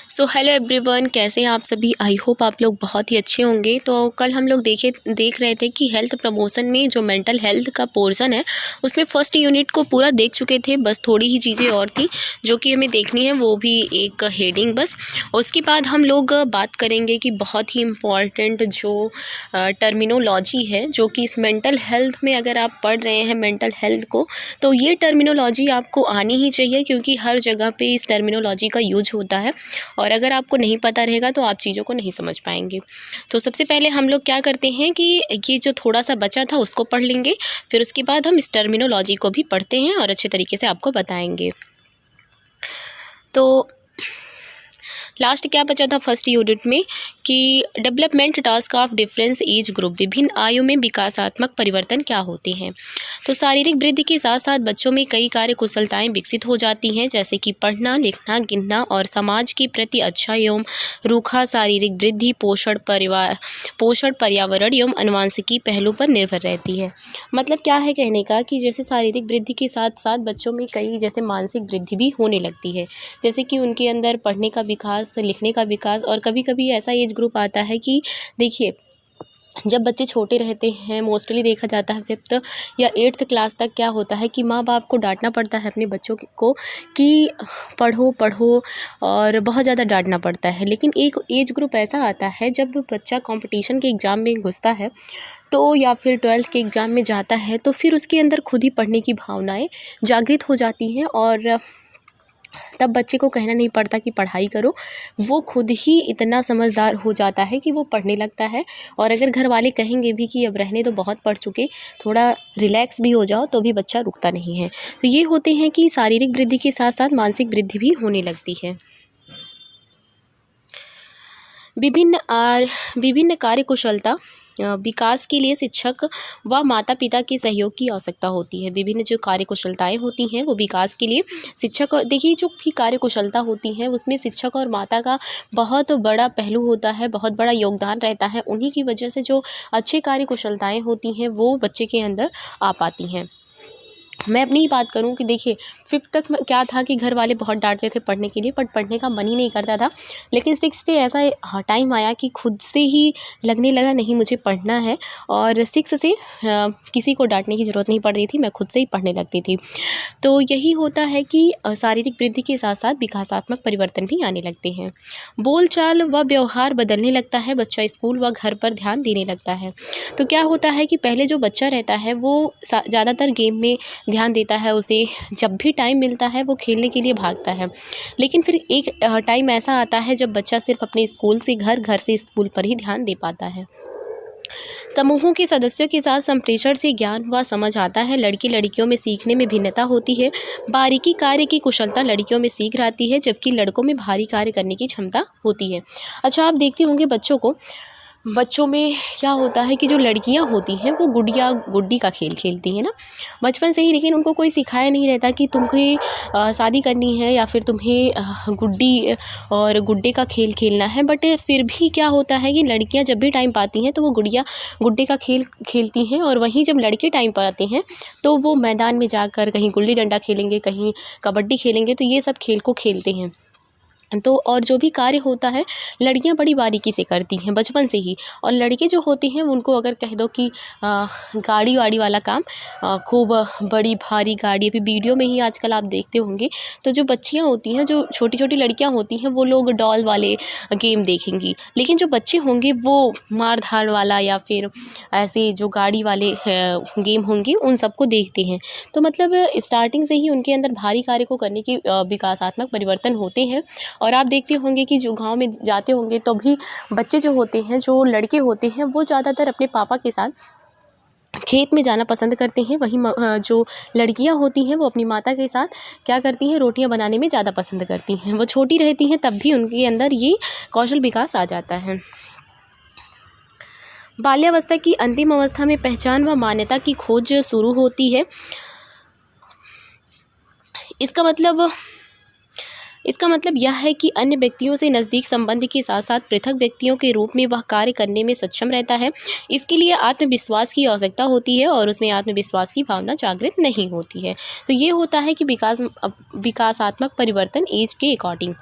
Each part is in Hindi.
सो हेलो एवरीवन, कैसे हैं आप सभी। आई होप आप लोग बहुत ही अच्छे होंगे। तो कल हम लोग देख रहे थे कि हेल्थ प्रमोशन में जो मेंटल हेल्थ का पोर्शन है उसमें फ़र्स्ट यूनिट को पूरा देख चुके थे। बस थोड़ी ही चीज़ें और थी जो कि हमें देखनी है, वो भी एक हेडिंग बस। उसके बाद हम लोग बात करेंगे कि बहुत ही इम्पॉर्टेंट जो टर्मिनोलॉजी है, जो कि इस मेंटल हेल्थ में अगर आप पढ़ रहे हैं मेंटल हेल्थ को, तो ये टर्मिनोलॉजी आपको आनी ही चाहिए, क्योंकि हर जगह पे इस टर्मिनोलॉजी का यूज होता है और अगर आपको नहीं पता रहेगा तो आप चीज़ों को नहीं समझ पाएंगे। तो सबसे पहले हम लोग क्या करते हैं कि ये जो थोड़ा सा बचा था उसको पढ़ लेंगे, फिर उसके बाद हम इस टर्मिनोलॉजी को भी पढ़ते हैं और अच्छे तरीके से आपको बताएंगे। तो लास्ट क्या बचा था फर्स्ट यूनिट में कि development task of difference age group, विभिन्न आयु में विकासात्मक परिवर्तन क्या होते हैं। तो शारीरिक वृद्धि के साथ साथ बच्चों में कई कार्य कुशलताएं विकसित हो जाती हैं, जैसे कि पढ़ना, लिखना, गिनना और समाज के प्रति अच्छा एवं रूखा शारीरिक वृद्धि पोषण पर्यावरण एवं अनुवांशिकी पहलू पर निर्भर रहती है। मतलब क्या है कहने का कि जैसे शारीरिक वृद्धि के साथ साथ बच्चों में कई जैसे मानसिक वृद्धि भी होने लगती है, जैसे कि उनके अंदर पढ़ने का विकास, लिखने का विकास। और कभी कभी ऐसा एज ग्रुप आता है कि देखिए, जब बच्चे छोटे रहते हैं, मोस्टली देखा जाता है 5th या 8th क्लास तक क्या होता है कि माँ बाप को डांटना पड़ता है अपने बच्चों को कि पढ़ो पढ़ो, और बहुत ज़्यादा डांटना पड़ता है। लेकिन एक एज ग्रुप ऐसा आता है जब बच्चा कंपटीशन के एग्ज़ाम में घुसता है, तो या फिर 12th के एग्ज़ाम में जाता है, तो फिर उसके अंदर खुद ही पढ़ने की भावनाएं जागृत हो जाती हैं और तब बच्चे को कहना नहीं पड़ता कि पढ़ाई करो, वो खुद ही इतना समझदार हो जाता है कि वो पढ़ने लगता है। और अगर घर वाले कहेंगे भी कि अब रहने तो बहुत पढ़ चुके, थोड़ा रिलैक्स भी हो जाओ, तो भी बच्चा रुकता नहीं है। तो ये होते हैं कि शारीरिक वृद्धि के साथ साथ मानसिक वृद्धि भी होने लगती है। विभिन्न कार्य कुशलता विकास के लिए शिक्षक व माता पिता के सहयोग की आवश्यकता होती है। विभिन्न जो कार्य कुशलताएँ होती हैं वो विकास के लिए शिक्षक, देखिए जो भी कार्य कुशलता होती हैं उसमें शिक्षक और माता का बहुत बड़ा पहलू होता है, बहुत बड़ा योगदान रहता है। उन्हीं की वजह से जो अच्छी कार्य कुशलताएँ होती हैं वो बच्चे के अंदर आ पाती हैं। मैं अपनी ही बात करूं कि देखिए 5th तक क्या था कि घर वाले बहुत डांटते थे पढ़ने के लिए, बट पढ़ने का मन ही नहीं करता था। लेकिन 6th से ऐसा टाइम आया कि खुद से ही लगने लगा नहीं मुझे पढ़ना है, और 6 से किसी को डांटने की ज़रूरत नहीं पड़ रही थी, मैं खुद से ही पढ़ने लगती थी। तो यही होता है कि शारीरिक वृद्धि के साथ साथ विकासात्मक परिवर्तन भी आने लगते हैं। बोलचाल व व्यवहार बदलने लगता है, बच्चा स्कूल व घर पर ध्यान देने लगता है। तो क्या होता है कि पहले जो बच्चा रहता है वो ज़्यादातर गेम में ध्यान देता है, उसे जब भी टाइम मिलता है वो खेलने के लिए भागता है। लेकिन फिर एक टाइम ऐसा आता है जब बच्चा सिर्फ अपने स्कूल से घर, घर से स्कूल पर ही ध्यान दे पाता है। समूहों के सदस्यों के साथ संप्रेषण से ज्ञान व समझ आता है। लड़की लड़कियों में सीखने में भिन्नता होती है। बारीकी कार्य की कुशलता लड़कियों में शीघ्र आती है, जबकि लड़कों में भारी कार्य करने की क्षमता होती है। अच्छा, आप देखते होंगे बच्चों में क्या होता है कि जो लड़कियां होती हैं वो गुड्डी का खेल खेलती हैं ना, बचपन से ही। लेकिन उनको कोई सिखाया नहीं रहता कि तुम्हें शादी करनी है या फिर तुम्हें गुड्डी और गुड्डे का खेल खेलना है। बट फिर भी क्या होता है कि लड़कियां जब भी टाइम पाती हैं तो वो गुड्डे का खेल खेलती हैं, और वहीं जब लड़के टाइम पाते हैं तो वो मैदान में जाकर कहीं गुल्ली डंडा खेलेंगे, कहीं कबड्डी खेलेंगे। तो ये सब खेल को खेलते हैं। तो और जो भी कार्य होता है लड़कियां बड़ी बारीकी से करती हैं बचपन से ही, और लड़के जो होते हैं उनको अगर कह दो कि गाड़ी वाड़ी वाला काम, खूब बड़ी भारी गाड़ी, अभी वीडियो में ही आजकल आप देखते होंगे, तो जो बच्चियां होती हैं, जो छोटी छोटी लड़कियां होती हैं, वो लोग डॉल वाले गेम देखेंगी। लेकिन जो बच्चे होंगे वो मार धाड़ वाला या फिर ऐसे जो गाड़ी वाले गेम होंगे उन सबको देखते हैं। तो मतलब स्टार्टिंग से ही उनके अंदर भारी कार्य को करने की विकासात्मक परिवर्तन होते हैं। और आप देखते होंगे कि जो गांव में जाते होंगे तो भी बच्चे जो होते हैं, जो लड़के होते हैं, वो ज़्यादातर अपने पापा के साथ खेत में जाना पसंद करते हैं। वहीं जो लड़कियां होती हैं वो अपनी माता के साथ क्या करती हैं, रोटियां बनाने में ज़्यादा पसंद करती हैं। वो छोटी रहती हैं तब भी उनके अंदर ये कौशल विकास आ जाता है। बाल्यावस्था की अंतिम अवस्था में पहचान व मान्यता की खोज शुरू होती है। इसका मतलब यह है कि अन्य व्यक्तियों से नज़दीक संबंध के साथ साथ पृथक व्यक्तियों के रूप में वह कार्य करने में सक्षम रहता है। इसके लिए आत्मविश्वास की आवश्यकता होती है और उसमें आत्मविश्वास की भावना जागृत नहीं होती है। तो ये होता है कि विकासात्मक परिवर्तन एज के अकॉर्डिंग।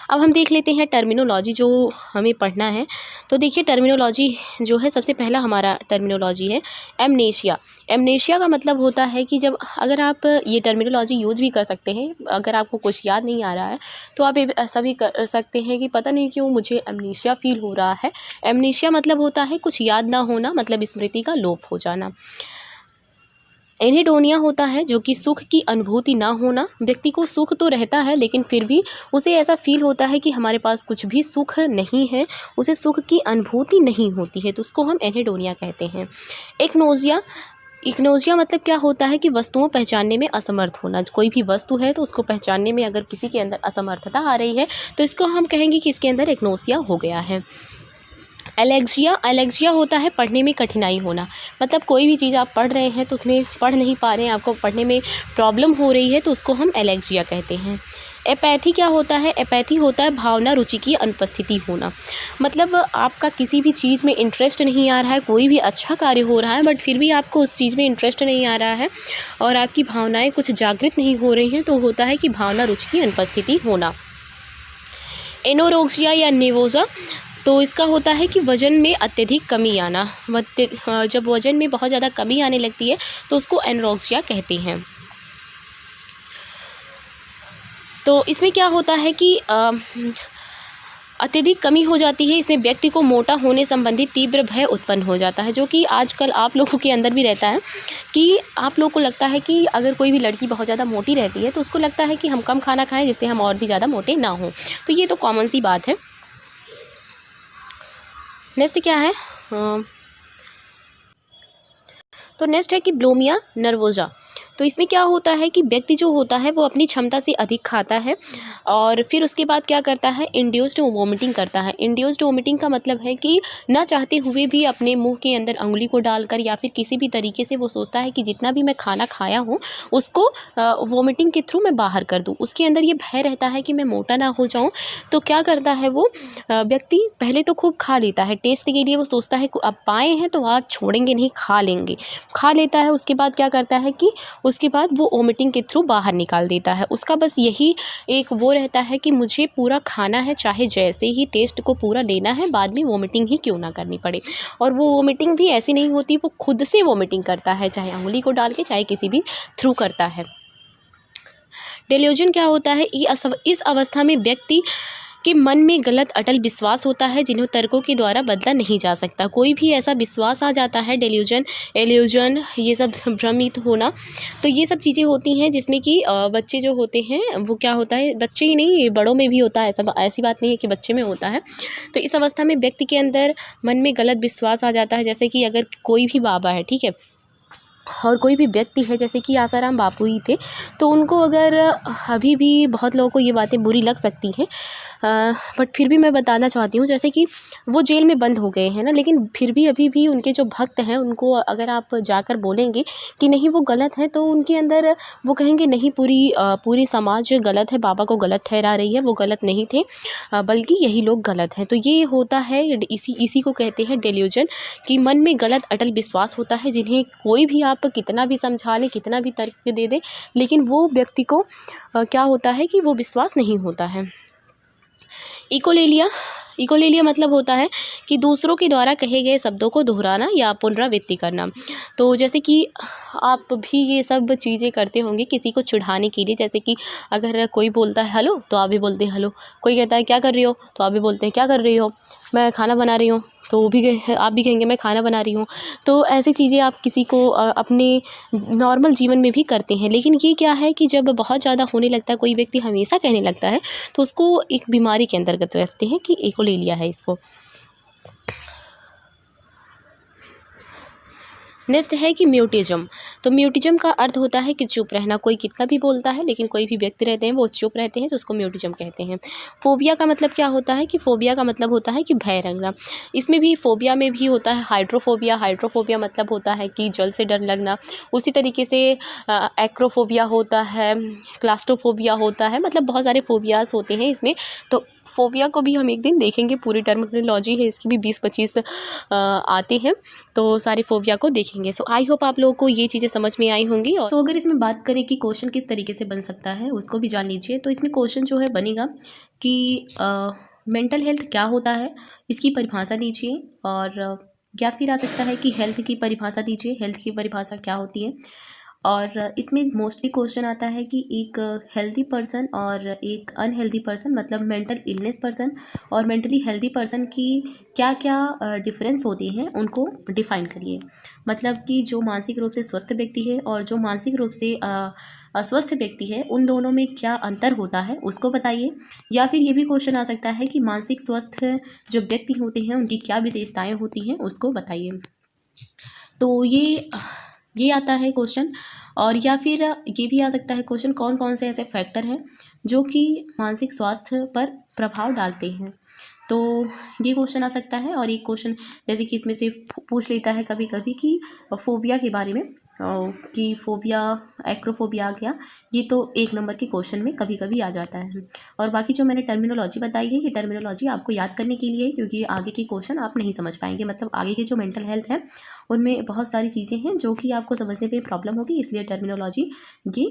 अब हम देख लेते हैं टर्मिनोलॉजी जो हमें पढ़ना है। तो देखिए टर्मिनोलॉजी जो है, सबसे पहला हमारा टर्मिनोलॉजी है एमनेशिया। एमनेशिया का मतलब होता है कि जब, अगर आप ये टर्मिनोलॉजी यूज भी कर सकते हैं, अगर आपको कुछ याद नहीं आ रहा है तो आप ऐसा भी कर सकते हैं कि पता नहीं क्यों मुझे एमनेशिया फील हो रहा है। एमनेशिया मतलब होता है कुछ याद ना होना, मतलब स्मृति का लोप हो जाना। एनीडोनिया होता है जो कि सुख की अनुभूति ना होना। व्यक्ति को सुख तो रहता है लेकिन फिर भी उसे ऐसा फील होता है कि हमारे पास कुछ भी सुख नहीं है, उसे सुख की अनुभूति नहीं होती है, तो उसको हम एनीडोनिया कहते हैं। एक्नोजिया, इग्नोजिया मतलब क्या होता है कि वस्तुओं पहचानने में असमर्थ होना। कोई भी वस्तु है तो उसको पहचानने में अगर किसी के अंदर असमर्थता आ रही है तो इसको हम कहेंगे कि इसके अंदर एक्नोसिया हो गया है। एलेक्जिया, एलेक्जिया होता है पढ़ने में कठिनाई होना। मतलब कोई भी चीज़ आप पढ़ रहे हैं तो उसमें पढ़ नहीं पा रहे हैं, आपको पढ़ने में प्रॉब्लम हो रही है, तो उसको हम एलेक्जिया कहते हैं। एपैथी क्या होता है? एपैथी होता है भावना रुचि की अनुपस्थिति होना। मतलब आपका किसी भी चीज़ में इंटरेस्ट नहीं आ रहा है, कोई भी अच्छा कार्य हो रहा है बट फिर भी आपको उस चीज़ में इंटरेस्ट नहीं आ रहा है और आपकी भावनाएं कुछ जागृत नहीं हो रही हैं, तो होता है कि भावना रुचि की अनुपस्थिति होना। एनोरोक्सिया या नेवोजा, तो इसका होता है कि वज़न में अत्यधिक कमी आना। जब वज़न में बहुत ज़्यादा कमी आने लगती है तो उसको एनोरेक्सिया कहते हैं। तो इसमें क्या होता है कि अत्यधिक कमी हो जाती है, इसमें व्यक्ति को मोटा होने संबंधी तीव्र भय उत्पन्न हो जाता है, जो कि आजकल आप लोगों के अंदर भी रहता है कि आप लोगों को लगता है कि अगर कोई भी लड़की बहुत ज़्यादा मोटी रहती है तो उसको लगता है कि हम कम खाना खाएं जिससे हम और भी ज़्यादा मोटे ना हों। तो ये तो कॉमन सी बात है। नेक्स्ट क्या है? तो नेक्स्ट है कि ब्लोमिया नर्वोजा। तो इसमें क्या होता है कि व्यक्ति जो होता है वो अपनी क्षमता से अधिक खाता है और फिर उसके बाद क्या करता है, इंड्यूस्ड वोमिटिंग करता है। इंड्यूस्ड वोमिटिंग का मतलब है कि ना चाहते हुए भी अपने मुंह के अंदर उंगली को डालकर या फिर किसी भी तरीके से वो सोचता है कि जितना भी मैं खाना खाया हूँ उसको वोमिटिंग के थ्रू मैं बाहर कर दूँ। उसके अंदर ये भय रहता है कि मैं मोटा ना हो जाऊँ, तो क्या करता है वो व्यक्ति पहले तो खूब खा लेता है, टेस्ट के लिए वो सोचता है अब पाए हैं तो आज छोड़ेंगे नहीं, खा लेंगे, खा लेता है। उसके बाद क्या करता है कि उसके बाद वो वोमिटिंग के थ्रू बाहर निकाल देता है। उसका बस यही एक वो रहता है कि मुझे पूरा खाना है, चाहे जैसे ही टेस्ट को पूरा लेना है, बाद में वोमिटिंग ही क्यों ना करनी पड़े। और वो वोमिटिंग भी ऐसी नहीं होती, वो खुद से वोमिटिंग करता है, चाहे उंगली को डाल के चाहे किसी भी थ्रू करता है। डेल्यूजन क्या होता है? इस अवस्था में व्यक्ति कि मन में गलत अटल विश्वास होता है जिन्हें तर्कों के द्वारा बदला नहीं जा सकता। कोई भी ऐसा विश्वास आ जाता है, डेल्यूजन, एल्यूजन, ये सब भ्रमित होना, तो ये सब चीज़ें होती हैं जिसमें कि बच्चे जो होते हैं वो क्या होता है, बच्चे ही नहीं बड़ों में भी होता है, ऐसी बात नहीं है कि बच्चे में होता है। तो इस अवस्था में व्यक्ति के अंदर मन में गलत विश्वास आ जाता है। जैसे कि अगर कोई भी बाबा है, ठीक है, और कोई भी व्यक्ति है, जैसे कि आसाराम बापू ही थे, तो उनको अगर अभी भी बहुत लोगों को ये बातें बुरी लग सकती हैं, बट फिर भी मैं बताना चाहती हूँ, जैसे कि वो जेल में बंद हो गए हैं ना, लेकिन फिर भी अभी भी उनके जो भक्त हैं उनको अगर आप जाकर बोलेंगे कि नहीं वो गलत है, तो उनके अंदर वो कहेंगे नहीं, पूरी समाज गलत है, बाबा को गलत ठहरा रही है, वो गलत नहीं थे, बल्कि यही लोग गलत हैं। तो ये होता है, इसी को कहते हैं डेल्यूजन, कि मन में गलत अटल विश्वास होता है जिन्हें कोई भी आप कितना भी समझा लें, कितना भी तर्क दे दें, लेकिन वो व्यक्ति को क्या होता है कि वो विश्वास नहीं होता है। इकोलेलिया मतलब होता है कि दूसरों के द्वारा कहे गए शब्दों को दोहराना या पुनरावृत्ति करना। तो जैसे कि आप भी ये सब चीज़ें करते होंगे किसी को चिढ़ाने के लिए, जैसे कि अगर कोई बोलता है हेलो तो आप भी बोलते हैं हेलो, कोई कहता है क्या कर रही हो तो आप भी बोलते हैं क्या कर रही हो, मैं खाना बना रही हूँ तो आप भी कहेंगे मैं खाना बना रही हूँ। तो ऐसी चीज़ें आप किसी को अपने नॉर्मल जीवन में भी करते हैं, लेकिन ये क्या है कि जब बहुत ज़्यादा होने लगता है, कोई व्यक्ति हमेशा कहने लगता है, तो उसको एक बीमारी के अंतर्गत रखते हैं कि इकोलेलिया है इसको। नेक्स्ट है कि म्यूटिज्म। तो म्यूटिज्म का अर्थ होता है कि चुप रहना। कोई कितना भी बोलता है लेकिन कोई भी व्यक्ति रहते हैं वो चुप रहते हैं, तो उसको म्यूटिज्म कहते हैं। फोबिया का मतलब क्या होता है कि फोबिया का मतलब होता है कि भय रखना। इसमें भी फोबिया में भी होता है हाइड्रोफोबिया। हाइड्रोफोबिया मतलब होता है कि जल से डर लगना। उसी तरीके से एक्रोफोबिया होता है, क्लास्ट्रोफोबिया होता है, मतलब बहुत सारे फोबियाज़ होते हैं इसमें। तो फोबिया को भी हम एक दिन देखेंगे, पूरी टर्मिनोलॉजी है इसकी भी 20-25 आते हैं, तो सारी फोबिया को देखेंगे। रखेंगे। सो आई होप आप लोगों को ये चीज़ें समझ में आई होंगी। और अगर इसमें बात करें कि क्वेश्चन किस तरीके से बन सकता है उसको भी जान लीजिए। तो इसमें क्वेश्चन जो है बनेगा कि मेंटल हेल्थ क्या होता है, इसकी परिभाषा दीजिए। और या फिर आ सकता है कि हेल्थ की परिभाषा दीजिए, हेल्थ की परिभाषा क्या होती है। और इसमें मोस्टली क्वेश्चन आता है कि एक हेल्दी पर्सन और एक अनहेल्दी पर्सन, मतलब मेंटल इलनेस पर्सन और मेंटली हेल्दी पर्सन की क्या क्या डिफरेंस होते हैं उनको डिफाइन करिए। मतलब कि जो मानसिक रूप से स्वस्थ व्यक्ति है और जो मानसिक रूप से अस्वस्थ व्यक्ति है, उन दोनों में क्या अंतर होता है उसको बताइए। या फिर ये भी क्वेश्चन आ सकता है कि मानसिक स्वस्थ जो व्यक्ति होते हैं उनकी क्या विशेषताएं होती हैं उसको बताइए। तो ये आता है क्वेश्चन। और या फिर ये भी आ सकता है क्वेश्चन, कौन कौन से ऐसे फैक्टर हैं जो कि मानसिक स्वास्थ्य पर प्रभाव डालते हैं। तो ये क्वेश्चन आ सकता है। और एक क्वेश्चन जैसे कि इसमें से पूछ लेता है कभी कभी कि फोबिया के बारे में, कि फोबिया, एक्रोफोबिया आ गया, ये तो 1 नंबर के क्वेश्चन में कभी कभी आ जाता है। और बाकी जो मैंने टर्मिनोलॉजी बताई है, ये टर्मिनोलॉजी आपको याद करने के लिए है, क्योंकि आगे के क्वेश्चन आप नहीं समझ पाएंगे। मतलब आगे के जो मेंटल हेल्थ है उनमें बहुत सारी चीज़ें हैं जो कि आपको समझने में प्रॉब्लम होगी, इसलिए टर्मिनोलॉजी ये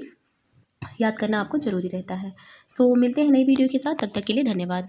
याद करना आपको ज़रूरी रहता है। सो मिलते हैं नई वीडियो के साथ, तब तक के लिए धन्यवाद।